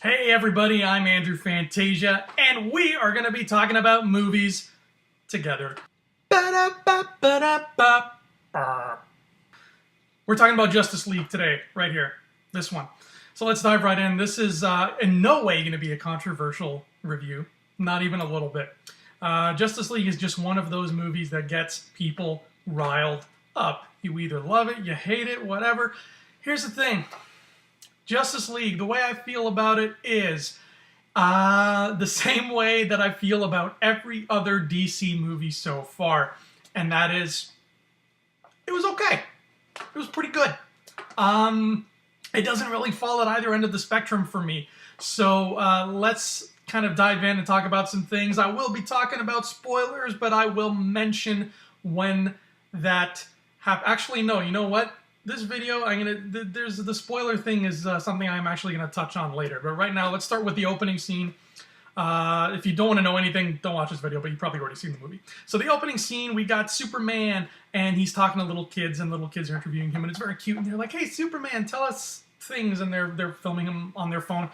Hey everybody, I'm Andrew Fantasia, and we are going to be talking about movies together. Ba-da-ba-ba-da-ba. We're talking about Justice League today, right here, this one. So let's dive right in. This is in no way going to be a controversial review, not even a little bit. Justice League is just one of those movies that gets people riled up. You either love it, you hate it, whatever. Here's the thing. Justice League, the way I feel about it is the same way that I feel about every other DC movie so far. And that is, it was okay. It was pretty good. It doesn't really fall at either end of the spectrum for me. So let's kind of dive in and talk about some things. I will be talking about spoilers, but I will mention when that happens. Actually, no, you know what? This video, there's the spoiler thing is something I'm actually gonna touch on later. But right now, let's start with the opening scene. If you don't want to know anything, don't watch this video, but you've probably already seen the movie. So the opening scene, we got Superman, and he's talking to little kids, and little kids are interviewing him, and it's very cute. And they're like, "Hey, Superman, tell us things," and they're filming him on their phone.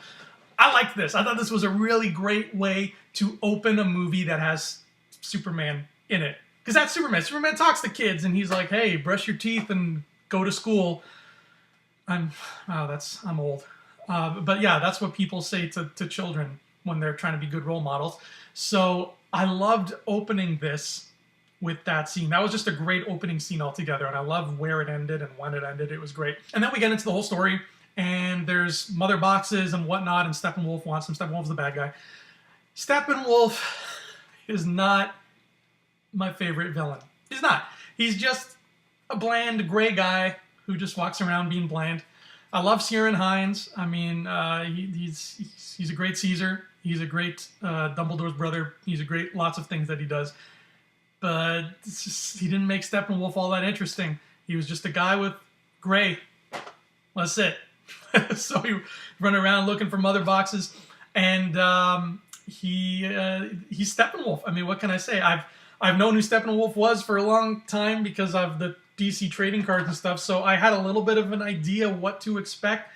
I liked this. I thought this was a really great way to open a movie that has Superman in it, because that's Superman. Superman talks to kids, and he's like, "Hey, brush your teeth and go to school." I'm old. But yeah, that's what people say to children when they're trying to be good role models. So I loved opening this with that scene. That was just a great opening scene altogether, and I love where it ended and when it ended. It was great. And then we get into the whole story, and there's mother boxes and whatnot, and Steppenwolf wants them. Steppenwolf's the bad guy. Steppenwolf is not my favorite villain. He's not. He's just a bland gray guy who just walks around being bland. I love Ciarán Hinds. I mean, he's a great Caesar. He's a great Dumbledore's brother. He's a great lots of things that he does. But it's just, he didn't make Steppenwolf all that interesting. He was just a guy with gray. That's it. So he run around looking for mother boxes, and he's Steppenwolf. I mean, what can I say? I've known who Steppenwolf was for a long time because of the DC trading cards and stuff, so I had a little bit of an idea what to expect.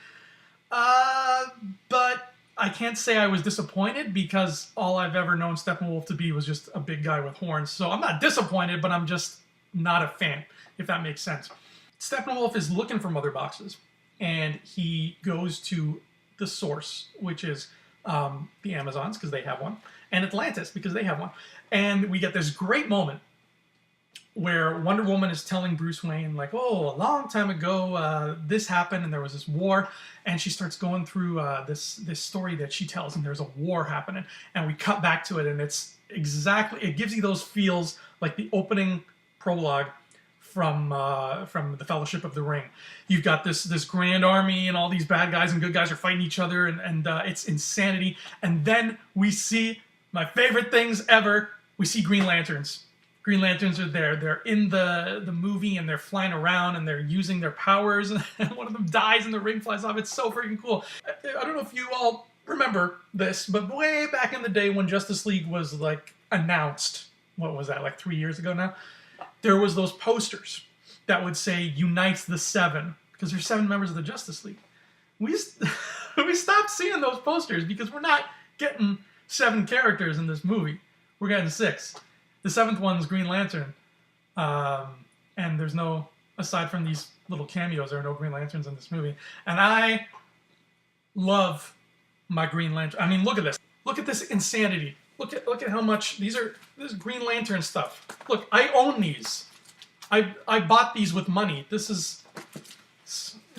But I can't say I was disappointed because all I've ever known Steppenwolf to be was just a big guy with horns. So I'm not disappointed, but I'm just not a fan, if that makes sense. Steppenwolf is looking for mother boxes, and he goes to the source, which is the Amazons, because they have one, and Atlantis, because they have one. And we get this great moment where Wonder Woman is telling Bruce Wayne, like, "Oh, a long time ago, this happened, and there was this war," and she starts going through this story that she tells, and there's a war happening, and we cut back to it, and it's exactly, it gives you those feels like the opening prologue from the Fellowship of the Ring. You've got this grand army, and all these bad guys and good guys are fighting each other, and it's insanity. And then we see my favorite things ever. We see Green Lanterns. Green Lanterns are there. They're in the movie, and they're flying around, and they're using their powers, and one of them dies, and the ring flies off. It's so freaking cool. I don't know if you all remember this, but way back in the day when Justice League was, like, announced, what was that, like 3 years ago now? There was those posters that would say, "Unites the Seven," because there's 7 members of the Justice League. We stopped seeing those posters because we're not getting 7 characters in this movie. We're getting 6. The 7th one's Green Lantern. And there's no, aside from these little cameos, there are no Green Lanterns in this movie. And I love my Green Lantern. I mean, look at this. Look at this insanity. Look at how much, this is Green Lantern stuff. Look, I own these. I bought these with money. This is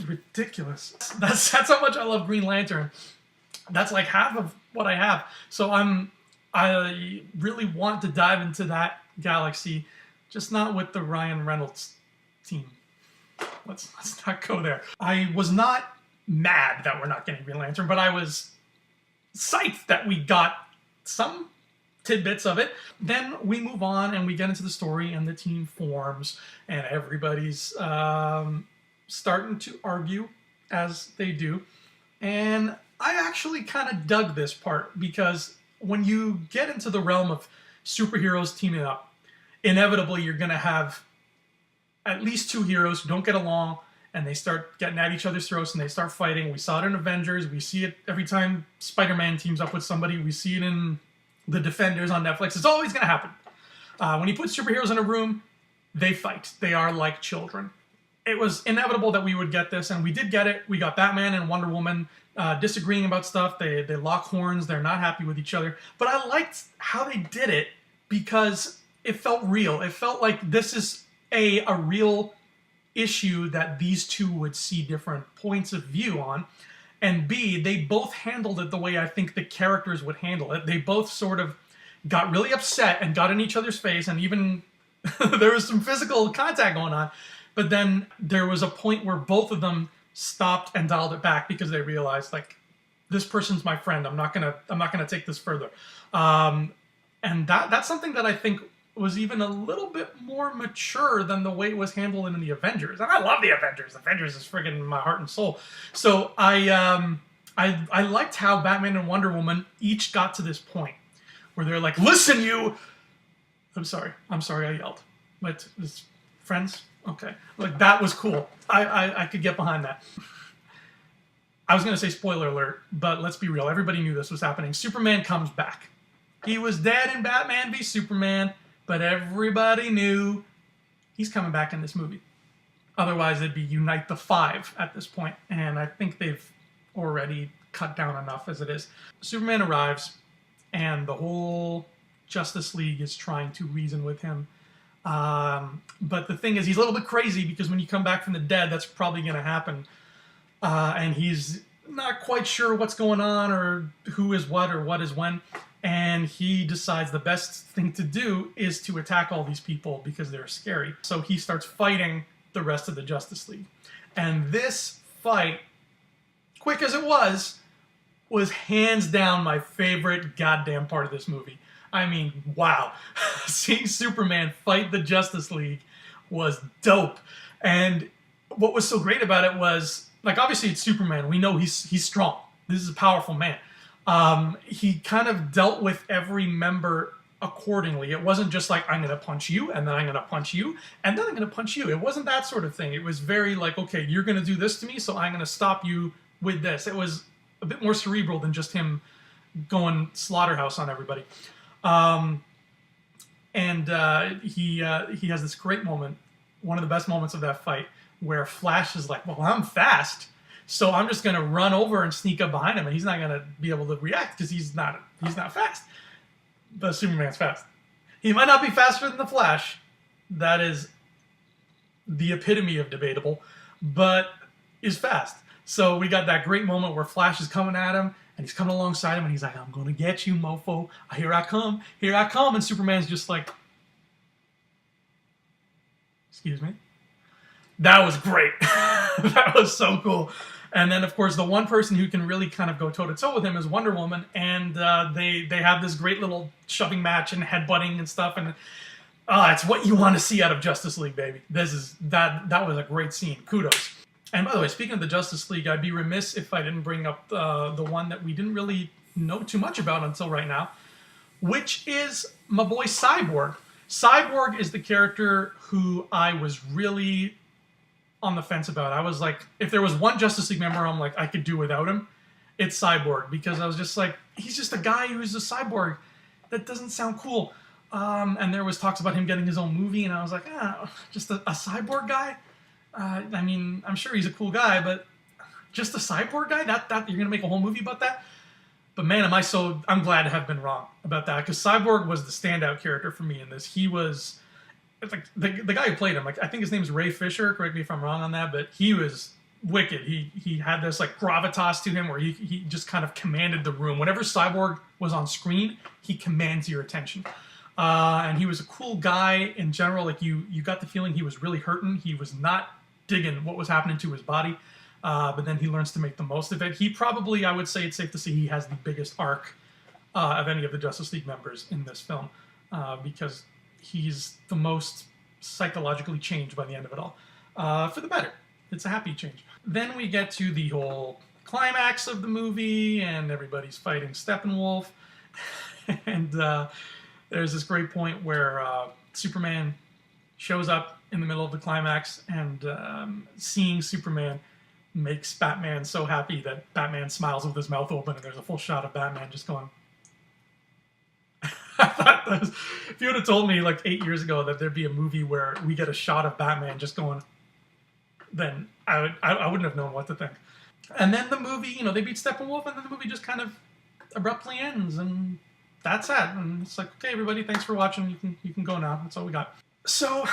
ridiculous. That's how much I love Green Lantern. That's like half of what I have. So I really want to dive into that galaxy, just not with the Ryan Reynolds team. Let's not go there. I was not mad that we're not getting Green Lantern, but I was psyched that we got some tidbits of it. Then we move on and we get into the story, and the team forms, and everybody's starting to argue as they do. And I actually kind of dug this part, because when you get into the realm of superheroes teaming up, inevitably you're going to have at least 2 heroes who don't get along, and they start getting at each other's throats, and they start fighting. We saw it in Avengers. We see it every time Spider-Man teams up with somebody. We see it in The Defenders on Netflix. It's always going to happen. When you put superheroes in a room, they fight. They are like children. It was inevitable that we would get this, and we did get it. We got Batman and Wonder Woman disagreeing about stuff. They lock horns. They're not happy with each other. But I liked how they did it because it felt real. It felt like this is a real issue that these two would see different points of view on. And B, they both handled it the way I think the characters would handle it. They both sort of got really upset and got in each other's face, and even there was some physical contact going on. But then there was a point where both of them stopped and dialed it back because they realized, like, this person's my friend. I'm not gonna take this further. And that's something that I think was even a little bit more mature than the way it was handled in the Avengers. And I love the Avengers. Avengers is friggin' my heart and soul. So I liked how Batman and Wonder Woman each got to this point where they're like, listen, you. I'm sorry I yelled. But it's friends? Okay. Like, that was cool. I could get behind that. I was going to say spoiler alert, but let's be real. Everybody knew this was happening. Superman comes back. He was dead in Batman v Superman, but everybody knew he's coming back in this movie. Otherwise, it'd be Unite the Five at this point, and I think they've already cut down enough as it is. Superman arrives, and the whole Justice League is trying to reason with him. But the thing is, he's a little bit crazy because when you come back from the dead, that's probably going to happen. And he's not quite sure what's going on or who is what or what is when. And he decides the best thing to do is to attack all these people because they're scary. So he starts fighting the rest of the Justice League. And this fight, quick as it was hands down my favorite goddamn part of this movie. I mean, wow. Seeing Superman fight the Justice League was dope. And what was so great about it was, like, obviously it's Superman. We know he's strong. This is a powerful man. He kind of dealt with every member accordingly. It wasn't just like, I'm going to punch you, and then I'm going to punch you, and then I'm going to punch you. It wasn't that sort of thing. It was very like, okay, you're going to do this to me, so I'm going to stop you with this. It was a bit more cerebral than just him going slaughterhouse on everybody. He has this great moment, one of the best moments of that fight, where Flash is like, well, I'm fast, so I'm just going to run over and sneak up behind him, and he's not going to be able to react because he's not fast. But Superman's fast. He might not be faster than the Flash. That is the epitome of debatable, but is fast. So we got that great moment where Flash is coming at him, and he's coming alongside him, and he's like, I'm going to get you, mofo. Here I come. Here I come. And Superman's just like, excuse me? That was great. That was so cool. And then, of course, the one person who can really kind of go toe-to-toe with him is Wonder Woman, and they have this great little shoving match and headbutting and stuff, and it's what you want to see out of Justice League, baby. That was a great scene. Kudos. And by the way, speaking of the Justice League, I'd be remiss if I didn't bring up the one that we didn't really know too much about until right now, which is my boy Cyborg. Cyborg is the character who I was really on the fence about. I was like, if there was one Justice League member I'm like, I could do without him, it's Cyborg, because I was just like, he's just a guy who's a cyborg. That doesn't sound cool. And there was talks about him getting his own movie, and I was like, just a cyborg guy? I mean, I'm sure he's a cool guy, but just a cyborg guy? That you're gonna make a whole movie about that? But man, I'm glad to have been wrong about that, because Cyborg was the standout character for me in this. He was, it's like the guy who played him, like, I think his name's Ray Fisher, correct me if I'm wrong on that, but he was wicked. He had this like gravitas to him where he just kind of commanded the room. Whenever Cyborg was on screen, he commands your attention. And he was a cool guy in general. Like, you got the feeling he was really hurting. He was not digging what was happening to his body. But then he learns to make the most of it. He probably, I would say it's safe to say, he has the biggest arc of any of the Justice League members in this film, because he's the most psychologically changed by the end of it all. For the better. It's a happy change. Then we get to the whole climax of the movie, and everybody's fighting Steppenwolf. And there's this great point where Superman shows up in the middle of the climax, and seeing Superman makes Batman so happy that Batman smiles with his mouth open, and there's a full shot of Batman just going. I thought that was, if you would have told me like 8 years ago that there'd be a movie where we get a shot of Batman just going, then I wouldn't have known what to think. And then the movie, they beat Steppenwolf, and then the movie just kind of abruptly ends, and that's it. And it's like, okay, everybody, thanks for watching. You can go now. That's all we got. So,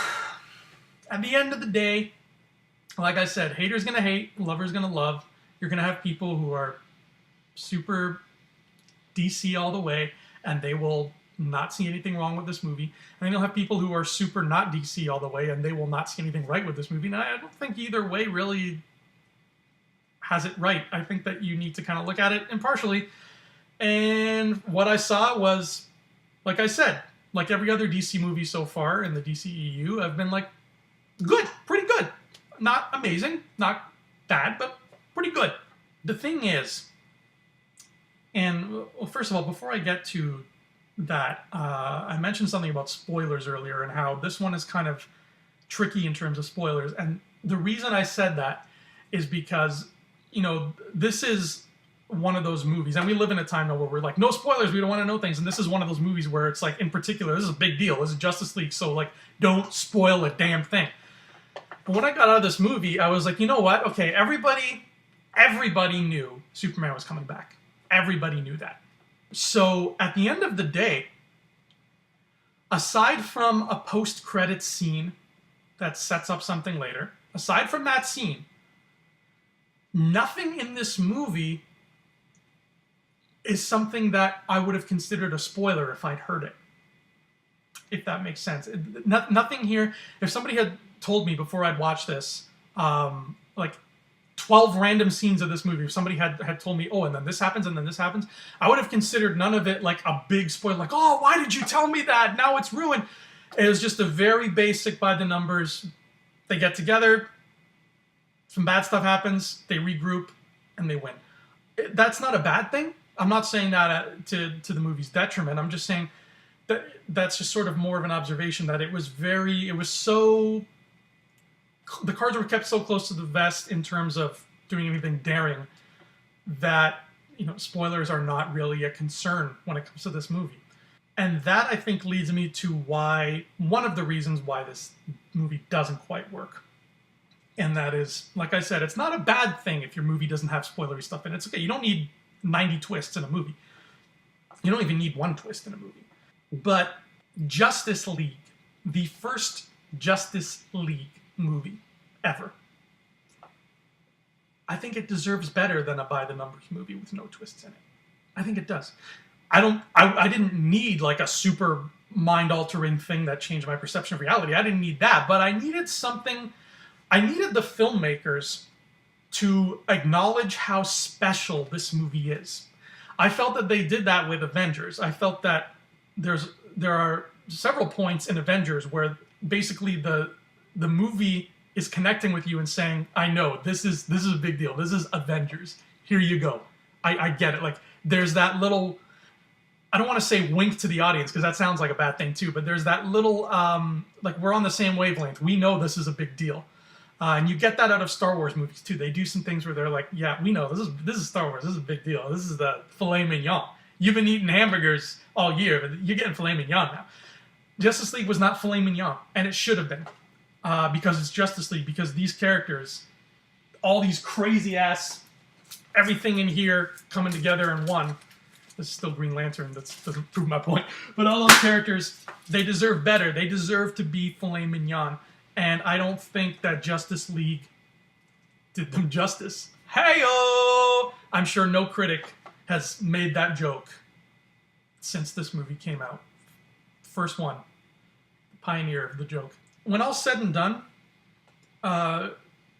at the end of the day, like I said, haters gonna hate, lovers gonna love. You're gonna have people who are super DC all the way, and they will not see anything wrong with this movie. And then you'll have people who are super not DC all the way, and they will not see anything right with this movie. And I don't think either way really has it right. I think that you need to kind of look at it impartially. And what I saw was, like I said, like every other DC movie so far in the DCEU, I've been like, good, pretty good. Not amazing, not bad, but pretty good. The thing is, and well, first of all, before I get to that, I mentioned something about spoilers earlier and how this one is kind of tricky in terms of spoilers. And the reason I said that is because, this is one of those movies, and we live in a time now where we're like, no spoilers, we don't want to know things. And this is one of those movies where it's like, in particular, this is a big deal. This is Justice League, so like, don't spoil a damn thing. But when I got out of this movie, I was like, you know what? Okay, everybody knew Superman was coming back. Everybody knew that. So at the end of the day, aside from a post-credits scene that sets up something later, aside from that scene, nothing in this movie is something that I would have considered a spoiler if I'd heard it. If that makes sense. Nothing here, if somebody had told me before I'd watched this, like 12 random scenes of this movie, if somebody had told me, oh, and then this happens, and then this happens, I would have considered none of it like a big spoiler, like, oh, why did you tell me that? Now it's ruined. It was just a very basic by the numbers. They get together, some bad stuff happens, they regroup, and they win. That's not a bad thing. I'm not saying that to the movie's detriment. I'm just saying that that's just sort of more of an observation that the cards were kept so close to the vest in terms of doing anything daring that, spoilers are not really a concern when it comes to this movie. And that, I think, leads me to one of the reasons why this movie doesn't quite work. And that is, like I said, it's not a bad thing if your movie doesn't have spoilery stuff in it. It's okay. You don't need 90 twists in a movie. You don't even need one twist in a movie. But Justice League, the first Justice League movie ever, I think it deserves better than a by-the-numbers movie with no twists in it. I think it does. I didn't need like a super mind-altering thing that changed my perception of reality. I didn't need that, but I needed something. I needed the filmmakers to acknowledge how special this movie is. I felt that they did that with Avengers. I felt that there are several points in Avengers where basically the movie is connecting with you and saying, I know, this is a big deal. This is Avengers. Here you go. I get it. Like, there's that little, I don't want to say wink to the audience because that sounds like a bad thing too, but there's that little, like, we're on the same wavelength. We know this is a big deal. And you get that out of Star Wars movies too. They do some things where they're like, yeah, we know this is Star Wars. This is a big deal. This is the filet mignon. You've been eating hamburgers all year, but you're getting filet mignon now. Justice League was not filet mignon, and it should have been, because it's Justice League, because these characters, all these crazy ass, everything in here coming together in one. This is still Green Lantern. That doesn't prove my point. But all those characters, they deserve better. They deserve to be filet mignon. And I don't think that Justice League did them justice. Hey-o! I'm sure no critic has made that joke since this movie came out. First one. Pioneer of the joke. When all's said and done,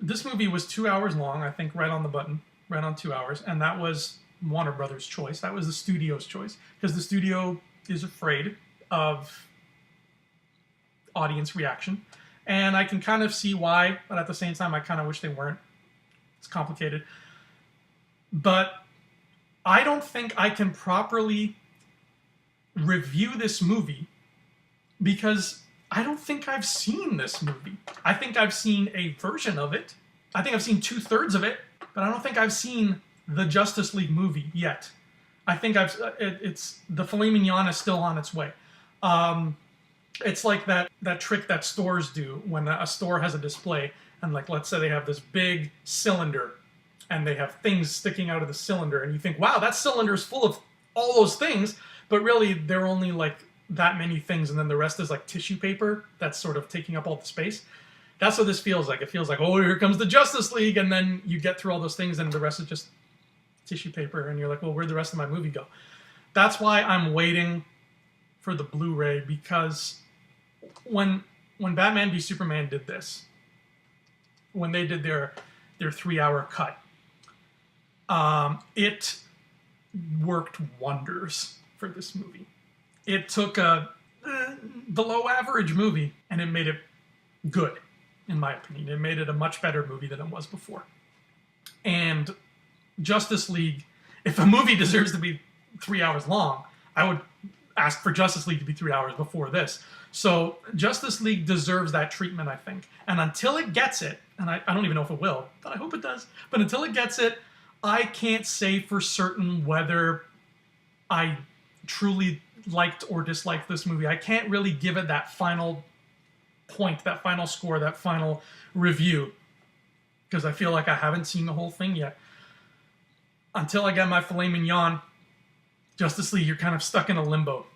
this movie was 2 hours long, I think right on the button, right on 2 hours, and that was Warner Brothers' choice. That was the studio's choice, because the studio is afraid of audience reaction. And I can kind of see why, but at the same time, I kind of wish they weren't. It's complicated. But I don't think I can properly review this movie because I don't think I've seen this movie. I think I've seen a version of it. I think I've seen 2/3 of it, but I don't think I've seen the Justice League movie yet. I think it's the filet mignon is still on its way. It's like that trick that stores do when a store has a display, and like, let's say they have this big cylinder and they have things sticking out of the cylinder, and you think, wow, that cylinder is full of all those things, but really they're only like that many things, and then the rest is like tissue paper that's sort of taking up all the space. That's what this feels like. It feels like, oh, here comes the Justice League, and then you get through all those things and the rest is just tissue paper, and you're like, well, where'd the rest of my movie go? That's why I'm waiting for the Blu-ray, because when Batman v Superman did this, when they did their 3-hour cut, it worked wonders for this movie. It took a below average movie and it made it good, in my opinion. It made it a much better movie than it was before. And Justice League, if a movie deserves to be 3 hours long, I would ask for Justice League to be 3 hours before this. So Justice League deserves that treatment, I think. And until it gets it, and I don't even know if it will, but I hope it does, but until it gets it, I can't say for certain whether I truly liked or disliked this movie. I can't really give it that final point, that final score, that final review, because I feel like I haven't seen the whole thing yet. Until I get my filet mignon, Justice League, you're kind of stuck in a limbo.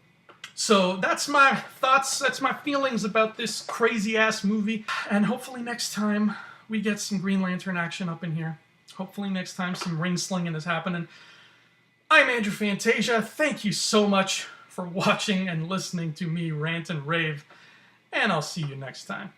So that's my thoughts, that's my feelings about this crazy-ass movie. And hopefully next time we get some Green Lantern action up in here. Hopefully next time some ring slinging is happening. I'm Andrew Fantasia. Thank you so much for watching and listening to me rant and rave. And I'll see you next time.